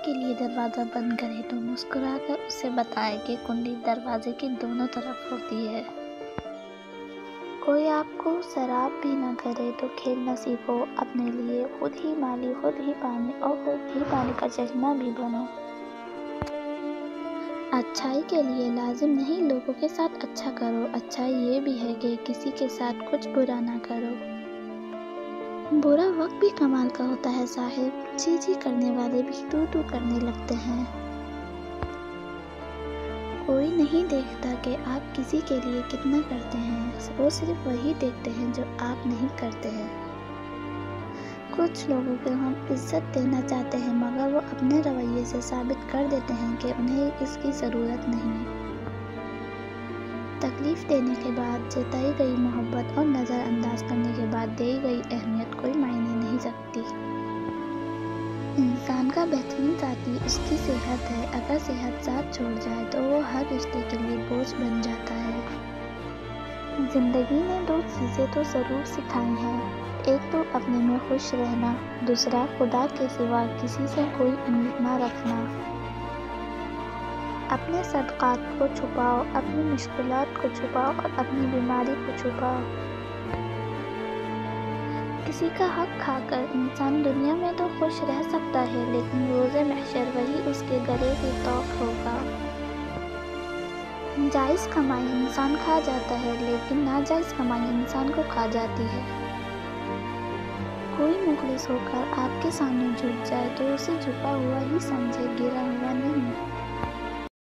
آپ کے لیے دروازہ بند کرے تو مسکرا کر اسے بتائیں کہ کنڈی دروازے کی دونوں طرف ہوتی ہے۔ کوئی آپ کو سراب بھی نہ کرے تو کھیلنا سیکھو اپنے لیے، خود ہی مالی، خود ہی پانی اور خود ہی پانی کا چشمہ بھی بنو۔ اچھائی کے لیے لازم نہیں لوگوں کے ساتھ اچھا کرو، اچھائی یہ بھی ہے کہ کسی کے ساتھ کچھ برا نہ کرو۔ برا وقت بھی کمال کا ہوتا ہے صاحب، جی جی کرنے والے بھی تو تو کرنے لگتے ہیں۔ کوئی نہیں دیکھتا کہ آپ کسی کے لیے کتنا کرتے ہیں، وہ صرف وہی دیکھتے ہیں جو آپ نہیں کرتے ہیں۔ کچھ لوگوں کو ہم عزت دینا چاہتے ہیں مگر وہ اپنے رویے سے ثابت کر دیتے ہیں کہ انہیں اس کی ضرورت نہیں۔ تکلیف دینے کے بعد جتائی گئی محبت اور نظر انداز کرنے کے بعد دی گئی اہمیت کوئی معنی نہیں رکھتی۔ انسان کا بہترین ساتھی اس کی صحت ہے، اگر صحت ساتھ چھوڑ جائے تو وہ ہر رشتے کے لیے بوجھ بن جاتا ہے۔ زندگی نے دو چیزیں تو ضرور سکھائی ہیں، ایک تو اپنے میں خوش رہنا، دوسرا خدا کے سوا کسی سے کوئی امید نہ رکھنا۔ اپنے صدقات کو چھپاؤ، اپنی مشکلات کو چھپاؤ اور اپنی بیماری کو چھپاؤ۔ کسی کا حق کھا کر انسان دنیا میں تو خوش رہ سکتا ہے لیکن روز محشر وہی اس کے گلے کی توق ہوگا۔ جائز کمائی انسان کھا جاتا ہے لیکن ناجائز کمائی انسان کو کھا جاتی ہے۔ کوئی مخلص ہو کر آپ کے سامنے جھک جائے تو اسے جھکا ہوا ہی سمجھے، گرا ہوا